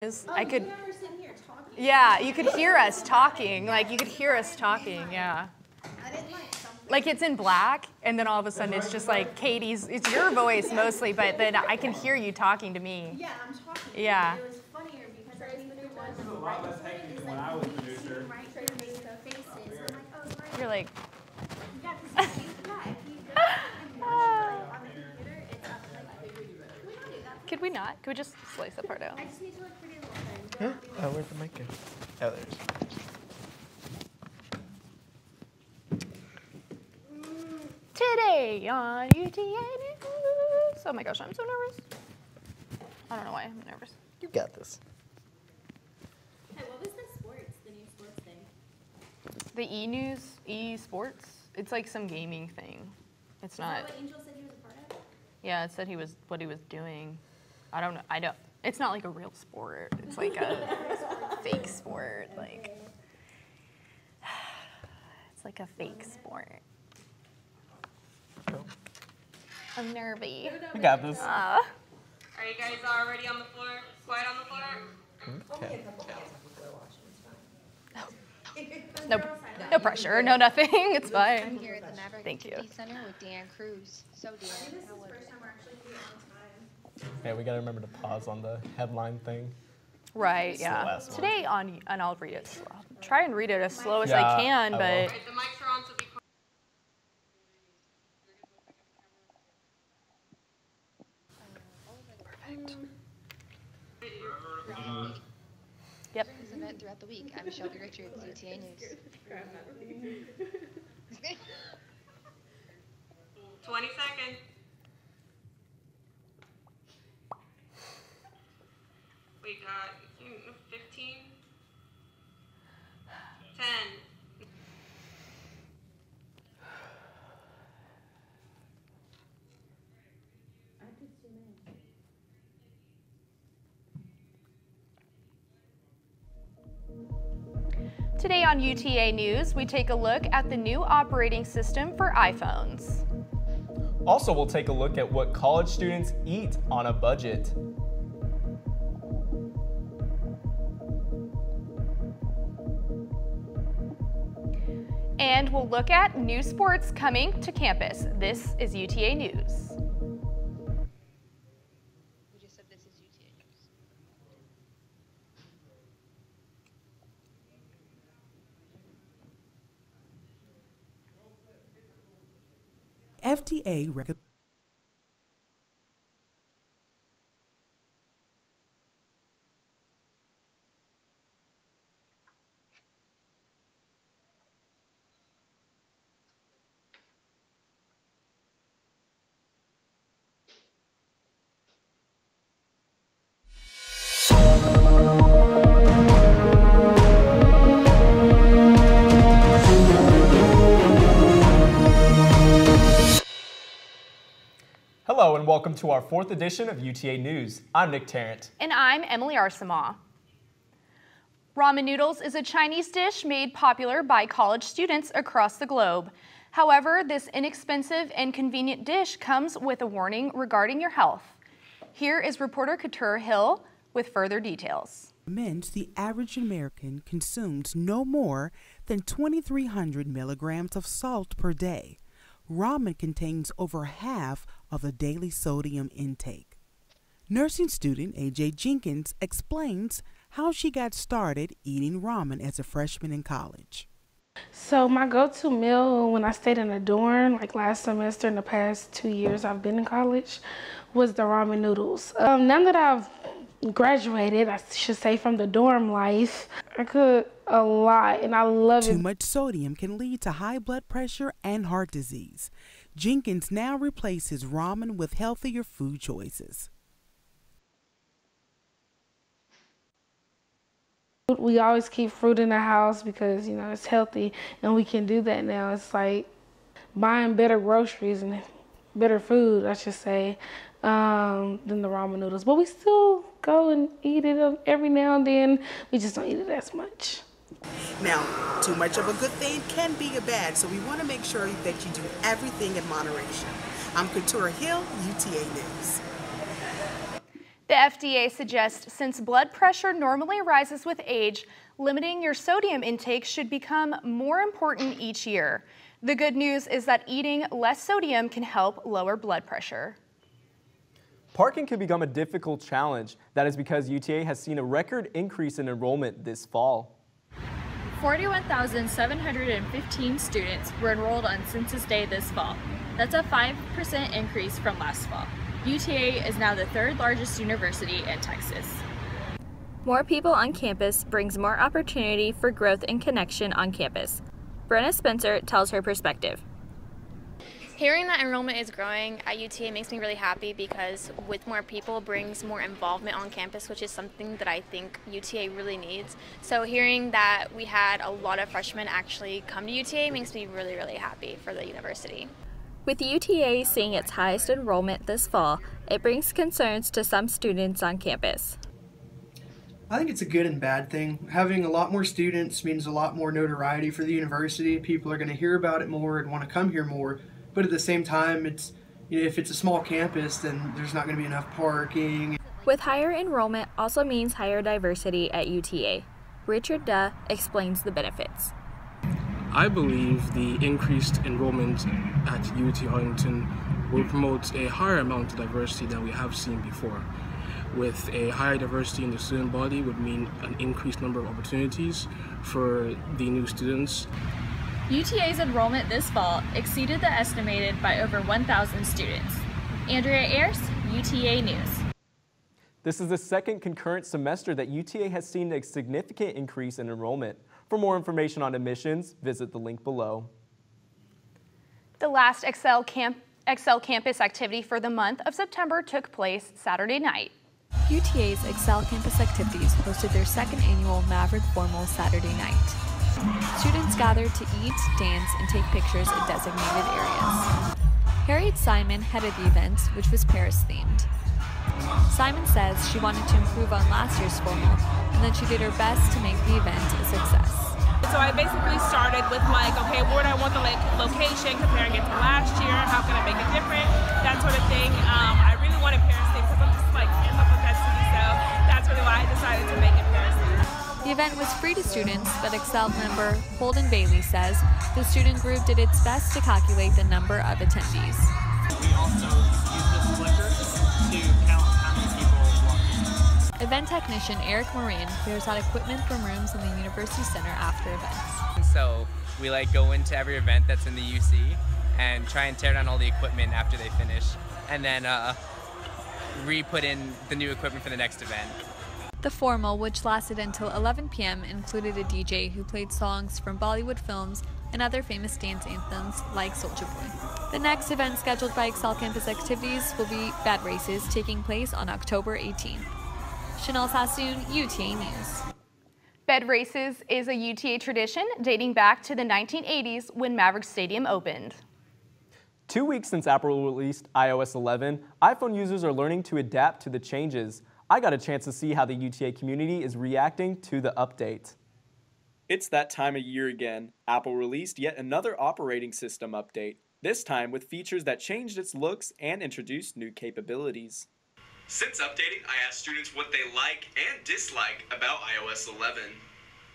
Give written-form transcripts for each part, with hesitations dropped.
I could. Yeah, you could hear us talking. Like you could hear us talking. Yeah. Like it's in black, and then all of a sudden it's just like Katie's. It's your voice mostly, but then I can hear you talking to me. Yeah, I'm talking. Yeah. It was funnier because I think there was a lot less hectic than when I was producer. Right here to make the faces. I'm like, oh, right. You're like. Yeah, because if you on the computer, it's up like. Can we not do that? Could we not? Could we just slice that part out? I just need to look pretty a little bit. Yeah. Oh, where's the mic go? Oh, there's. Today on UTA News. Oh my gosh, I'm so nervous. I don't know why I'm nervous. You got this. Hey, what was the new sports thing? The E-News, E-Sports. It's like some gaming thing. It's not. Is that what Angel said he was a part of? Yeah, it said what he was doing. I don't know. It's not like a real sport. It's like a fake sport. Like it's like a fake sport. I'm nervy. You got this. Are you guys already on the floor? Quiet on the floor? Okay. No pressure, no nothing. It's fine. I'm here at the Maverick Thank you. Activity Center with Dan Cruz. So, Dan, This is how the was first it? time we're actually here on time. Yeah, we gotta remember to pause on the headline thing. Right, the yeah. last one. Today and I'll read it slow. Try and read it as slow as Yeah, I can, I but will. Alright, the mics are on, so be quiet. yep. This event throughout the week. I'm Shelby Richards, UTA News. 20 seconds. We got 15, 10. Today on UTA News, we take a look at the new operating system for iPhones. Also, we'll take a look at what college students eat on a budget. And we'll look at new sports coming to campus. This is UTA News. We just said this is UTA News. FDA recommends. Hello and welcome to our 4th edition of UTA News. I'm Nick Tarrant. And I'm Emily Arsamaw. Ramen noodles is a Chinese dish made popular by college students across the globe. However, this inexpensive and convenient dish comes with a warning regarding your health. Here is reporter Couture Hill with further details. The average American consumes no more than 2,300 milligrams of salt per day. Ramen contains over half of the daily sodium intake. Nursing student AJ Jenkins explains how she got started eating ramen as a freshman in college. So my go-to meal when I stayed in a dorm, like last semester and the past 2 years I've been in college, was the ramen noodles. Now that I've graduated, I should say, from the dorm life, I cook a lot and I love it. Too much sodium can lead to high blood pressure and heart disease. Jenkins now replaces ramen with healthier food choices. We always keep fruit in the house because, you know, it's healthy and we can do that now. It's like buying better groceries and better food, I should say, than the ramen noodles. But we still go and eat it every now and then. We just don't eat it as much. Now, too much of a good thing can be a bad, so we want to make sure that you do everything in moderation. I'm Couture Hill, UTA News. The FDA suggests since blood pressure normally rises with age, limiting your sodium intake should become more important each year. The good news is that eating less sodium can help lower blood pressure. Parking can become a difficult challenge. That is because UTA has seen a record increase in enrollment this fall. 41,715 students were enrolled on Census Day this fall. That's a 5% increase from last fall. UTA is now the third largest university in Texas. More people on campus brings more opportunity for growth and connection on campus. Brenna Spencer tells her perspective. Hearing that enrollment is growing at UTA makes me really happy because with more people brings more involvement on campus, which is something that I think UTA really needs. So hearing that we had a lot of freshmen actually come to UTA makes me really, really happy for the university. With UTA seeing its highest enrollment this fall, it brings concerns to some students on campus. I think it's a good and bad thing. Having a lot more students means a lot more notoriety for the university. People are going to hear about it more and want to come here more. But at the same time, if it's a small campus, then there's not going to be enough parking. With higher enrollment also means higher diversity at UTA. Richard Duh explains the benefits. I believe the increased enrollment at UT Arlington will promote a higher amount of diversity than we have seen before. With a higher diversity in the student body would mean an increased number of opportunities for the new students. UTA's enrollment this fall exceeded the estimated by over 1,000 students. Andrea Ayers, UTA News. This is the second concurrent semester that UTA has seen a significant increase in enrollment. For more information on admissions, visit the link below. The last Excel Campus activity for the month of September took place Saturday night. UTA's Excel Campus Activities hosted their second annual Maverick Formal Saturday night. Students gathered to eat, dance, and take pictures in designated areas. Harriet Simon headed the event, which was Paris-themed. Simon says she wanted to improve on last year's formal, and that she did her best to make the event a success. So I basically started with okay, where do I want the location, comparing it to last year, how can I make it different, that sort of thing. I really wanted Paris-themed because I'm just in love with that city, so that's really why I decided to make it Paris-themed. The event was free to students, but Excel member Holden Bailey says the student group did its best to calculate the number of attendees. We also use this clicker to count how many people walk in. Event technician Eric Moran clears out equipment from rooms in the University Center after events. So we go into every event that's in the UC and try and tear down all the equipment after they finish, and then re-put in the new equipment for the next event. The formal, which lasted until 11 p.m., included a DJ who played songs from Bollywood films and other famous dance anthems like Soulja Boy. The next event scheduled by Excel Campus Activities will be Bed Races, taking place on October 18th. Chanel Sassoon, UTA News. Bed Races is a UTA tradition dating back to the 1980s when Maverick Stadium opened. 2 weeks since Apple released iOS 11, iPhone users are learning to adapt to the changes. I got a chance to see how the UTA community is reacting to the update. It's that time of year again. Apple released yet another operating system update, this time with features that changed its looks and introduced new capabilities. Since updating, I asked students what they like and dislike about iOS 11.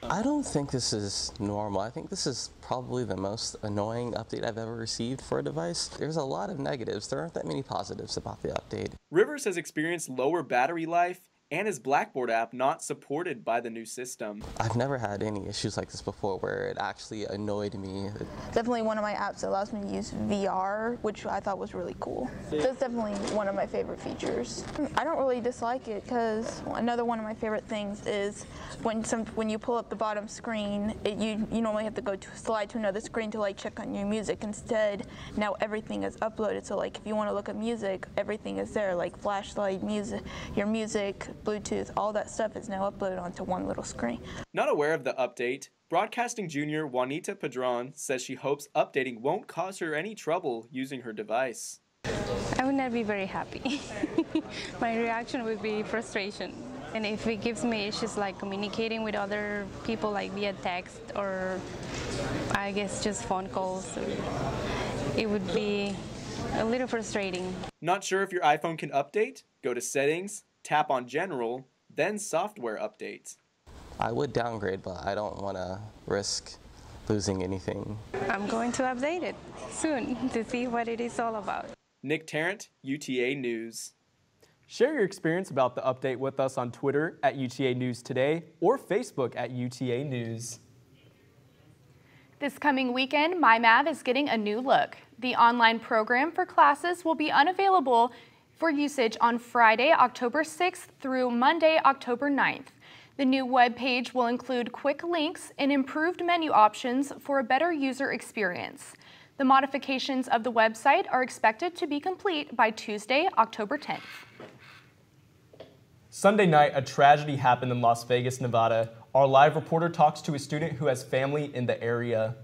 I don't think this is normal. I think this is probably the most annoying update I've ever received for a device. There's a lot of negatives. There aren't that many positives about the update. Rivers has experienced lower battery life and his Blackboard app not supported by the new system. I've never had any issues like this before where it actually annoyed me. Definitely one of my apps that allows me to use VR, which I thought was really cool. That's definitely one of my favorite features. I don't really dislike it because another one of my favorite things is when you pull up the bottom screen, you normally have to slide to another screen to check on your music. Instead, now everything is uploaded. So if you want to look at music, everything is there, like flashlight, music, your music, Bluetooth, all that stuff is now uploaded onto one little screen. Not aware of the update, broadcasting junior Juanita Padron says she hopes updating won't cause her any trouble using her device. I would not be very happy. My reaction would be frustration. And if it gives me issues like communicating with other people via text or I guess just phone calls, it would be a little frustrating. Not sure if your iPhone can update? Go to Settings, tap on General, then Software Update. I would downgrade, but I don't want to risk losing anything. I'm going to update it soon to see what it is all about. Nick Tarrant, UTA News. Share your experience about the update with us on Twitter at UTA News Today or Facebook at UTA News. This coming weekend, MyMav is getting a new look. The online program for classes will be unavailable for usage on Friday, October 6th through Monday, October 9th. The new web page will include quick links and improved menu options for a better user experience. The modifications of the website are expected to be complete by Tuesday, October 10th. Sunday night, a tragedy happened in Las Vegas, Nevada. Our live reporter talks to a student who has family in the area.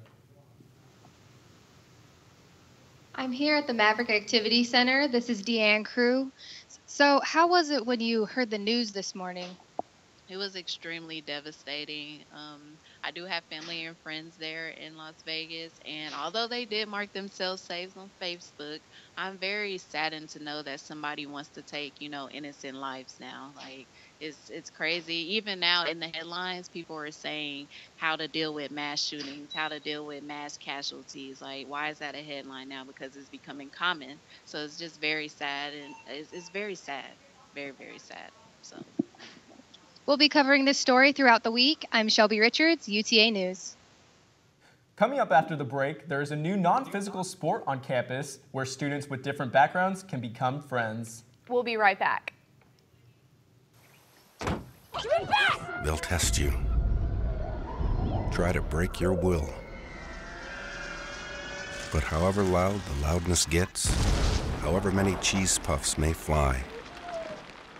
I'm here at the Maverick Activity Center. This is Deanne Crew. So how was it when you heard the news this morning? It was extremely devastating. I do have family and friends there in Las Vegas, and although they did mark themselves safe on Facebook, I'm very saddened to know that somebody wants to take, innocent lives now. Like, it's crazy. Even now in the headlines, people are saying how to deal with mass shootings, how to deal with mass casualties. Like, why is that a headline now? Because it's becoming common. So it's just very sad, and it's very sad, very, very sad. So. We'll be covering this story throughout the week. I'm Shelby Richards, UTA News. Coming up after the break, there is a new non-physical sport on campus where students with different backgrounds can become friends. We'll be right back. They'll test you. Try to break your will. But however loud the loudness gets, however many cheese puffs may fly,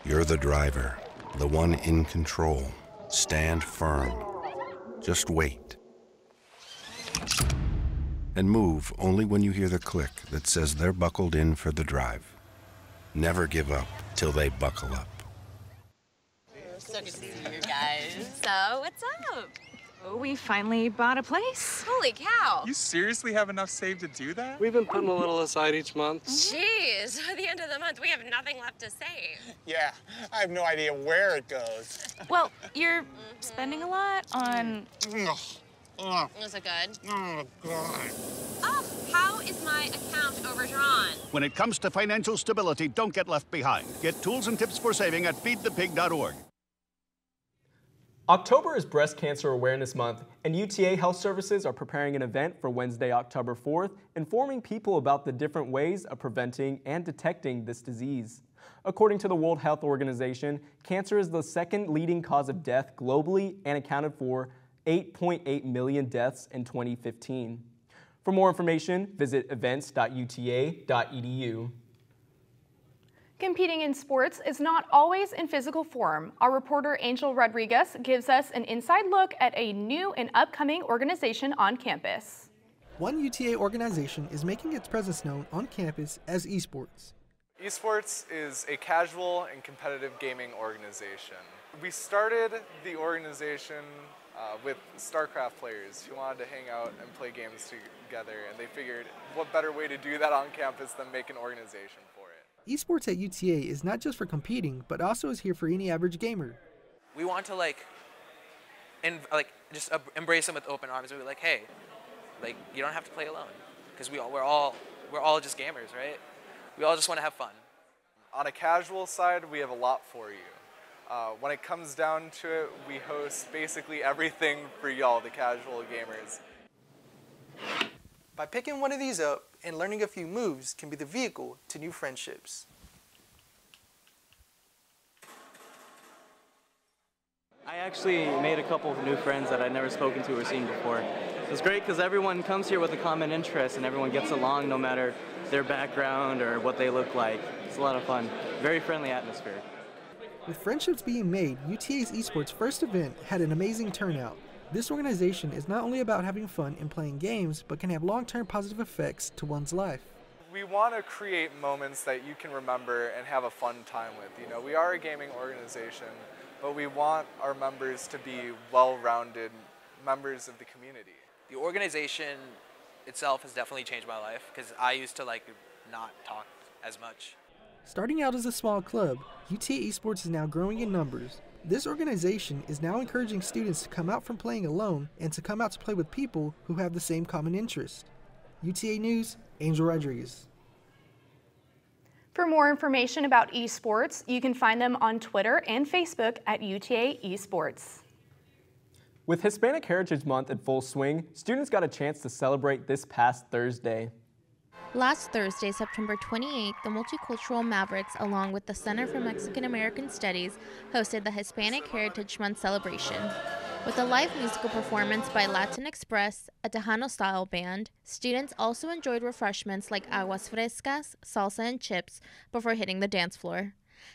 you're the driver. The one in control. Stand firm. Just wait. And move only when you hear the click that says they're buckled in for the drive. Never give up till they buckle up. So good to see you guys. So, what's up? Oh, we finally bought a place. Holy cow. You seriously have enough saved to do that? We've been putting a little aside each month. Jeez, at the end of the month, we have nothing left to save. Yeah, I have no idea where it goes. Well, you're spending a lot on... Is it good? Oh, God. Oh, how is my account overdrawn? When it comes to financial stability, don't get left behind. Get tools and tips for saving at feedthepig.org. October is Breast Cancer Awareness Month, and UTA Health Services are preparing an event for Wednesday, October 4th, informing people about the different ways of preventing and detecting this disease. According to the World Health Organization, cancer is the second leading cause of death globally and accounted for 8.8 million deaths in 2015. For more information, visit events.uta.edu. Competing in sports is not always in physical form. Our reporter Angel Rodriguez gives us an inside look at a new and upcoming organization on campus. One UTA organization is making its presence known on campus as esports. Esports is a casual and competitive gaming organization. We started the organization with StarCraft players who wanted to hang out and play games together, and they figured what better way to do that on campus than make an organization for it. Esports at UTA is not just for competing, but also is here for any average gamer. We want to just embrace them with open arms. We're like, hey, you don't have to play alone, because we're all just gamers, right? We all just want to have fun. On a casual side, we have a lot for you. When it comes down to it, we host basically everything for y'all, the casual gamers. By picking one of these up and learning a few moves can be the vehicle to new friendships. I actually made a couple of new friends that I'd never spoken to or seen before. It's great because everyone comes here with a common interest and everyone gets along no matter their background or what they look like. It's a lot of fun. Very friendly atmosphere. With friendships being made, UTA's esports first event had an amazing turnout. This organization is not only about having fun and playing games, but can have long-term positive effects to one's life. We want to create moments that you can remember and have a fun time with. You know, we are a gaming organization, but we want our members to be well-rounded members of the community. The organization itself has definitely changed my life because I used to not talk as much. Starting out as a small club, UTA Esports is now growing in numbers. This organization is now encouraging students to come out from playing alone and to come out to play with people who have the same common interest. UTA News, Angel Rodriguez. For more information about esports, you can find them on Twitter and Facebook at UTA Esports. With Hispanic Heritage Month in full swing, students got a chance to celebrate this past Thursday. Last Thursday, September 28th, the Multicultural Mavericks, along with the Center for Mexican American Studies, hosted the Hispanic Heritage Month celebration. With a live musical performance by Latin Express, a Tejano-style band, students also enjoyed refreshments like aguas frescas, salsa, and chips before hitting the dance floor.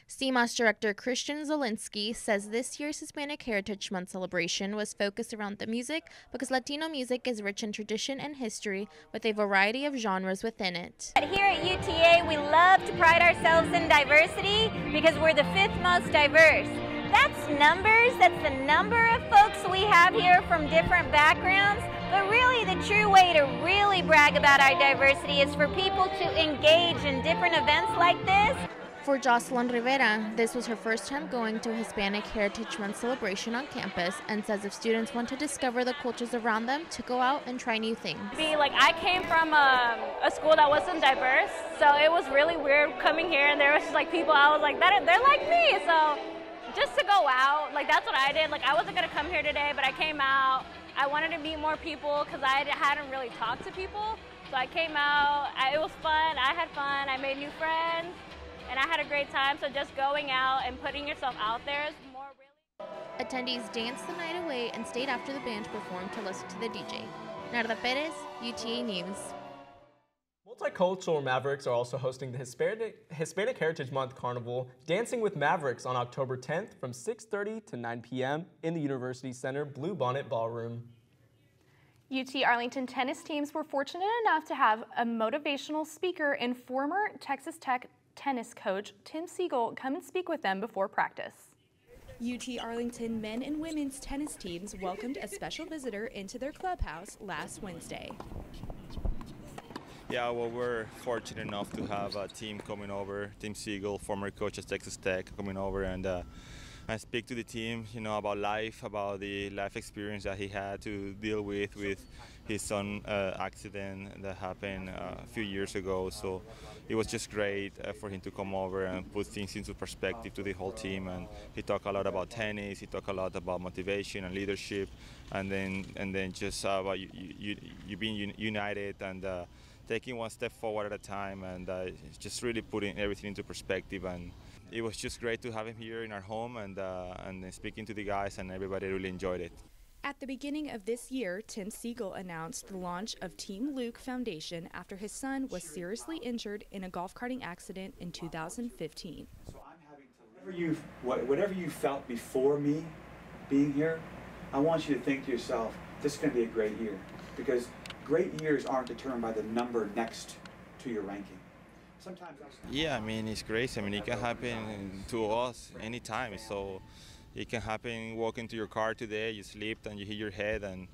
CMOS director Christian Zielinski says this year's Hispanic Heritage Month celebration was focused around the music because Latino music is rich in tradition and history with a variety of genres within it. Here at UTA, we love to pride ourselves in diversity because we're the 5th most diverse. That's numbers, that's the number of folks we have here from different backgrounds, but really the true way to really brag about our diversity is for people to engage in different events like this. For Jocelyn Rivera, this was her first time going to a Hispanic Heritage Month celebration on campus and says if students want to discover the cultures around them, to go out and try new things. I came from a school that wasn't diverse, so it was really weird coming here and there was just people, I was like, they're like me, so just to go out, that's what I did. I wasn't going to come here today, but I came out. I wanted to meet more people because I hadn't really talked to people, so I came out. It was fun, I had fun, I made new friends. And I had a great time, so just going out and putting yourself out there is more really. Attendees danced the night away and stayed after the band performed to listen to the DJ. Narda Perez, UTA News. Multicultural Mavericks are also hosting the Hispanic Heritage Month Carnival, Dancing with Mavericks on October 10th from 6:30 to 9 p.m. in the University Center Blue Bonnet Ballroom. UT Arlington tennis teams were fortunate enough to have a motivational speaker and former Texas Tech tennis coach Tim Siegel come and speak with them before practice. UT Arlington men and women's tennis teams welcomed a special visitor into their clubhouse last Wednesday. Yeah, well, we're fortunate enough to have a team coming over, Tim Siegel, former coach at Texas Tech, coming over and speak to the team, about life, about the life experience that he had to deal with his son accident that happened a few years ago. So it was just great for him to come over and put things into perspective to the whole team. And he talked a lot about tennis, he talked a lot about motivation and leadership, and then just about you being united and taking one step forward at a time, and just really putting everything into perspective. And it was just great to have him here in our home and speaking to the guys, and everybody really enjoyed it. At the beginning of this year, Tim Siegel announced the launch of Team Luke Foundation after his son was seriously injured in a golf carting accident in 2015. So I'm having to whatever you felt before me being here, I want you to think to yourself, this is going to be a great year, because great years aren't determined by the number next to your ranking. Yeah, it's crazy. it can happen to us anytime. So it can happen walking to your car today, you slipped and you hit your head, and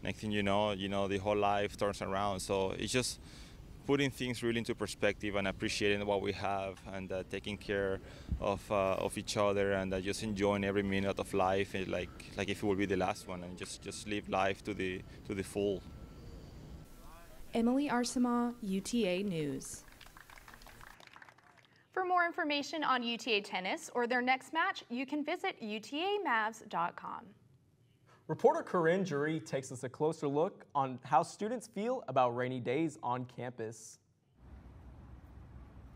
next thing you know, the whole life turns around. So it's just putting things really into perspective and appreciating what we have, and taking care of each other, and just enjoying every minute of life, like if it will be the last one, and just live life to the full. Emily Arsama, UTA News. For more information on UTA tennis or their next match, you can visit utamavs.com. Reporter Corinne Jury takes us a closer look on how students feel about rainy days on campus.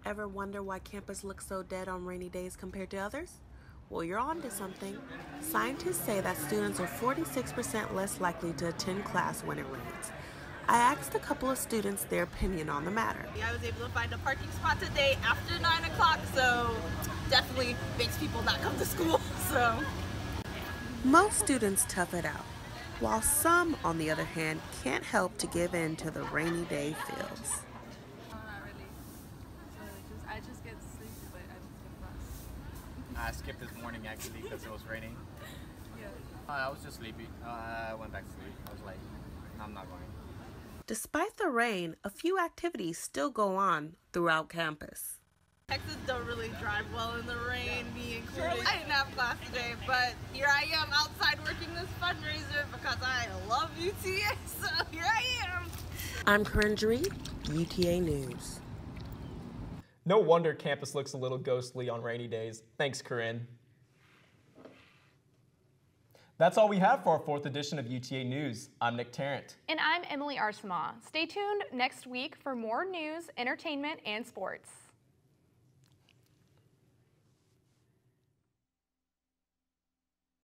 Ever wonder why campus looks so dead on rainy days compared to others? Well, you're on to something. Scientists say that students are 46% less likely to attend class when it rains. I asked a couple of students their opinion on the matter. I was able to find a parking spot today after 9 o'clock, so definitely makes people not come to school, so. Most students tough it out, while some, on the other hand, can't help to give in to the rainy day feels. Not really. I just get sleepy, but I just get class. I skipped this morning actually because it was raining. Yeah. I was just sleepy. I went back to sleep. I was like, I'm not going. Despite the rain, a few activities still go on throughout campus. Texas don't really drive well in the rain, me included. I didn't have class today, but here I am outside working this fundraiser because I love UTA, so here I am. I'm Corinne Dree, UTA News. No wonder campus looks a little ghostly on rainy days. Thanks, Corinne. That's all we have for our 4th edition of UTA News. I'm Nick Tarrant. And I'm Emily Arsama. Stay tuned next week for more news, entertainment, and sports.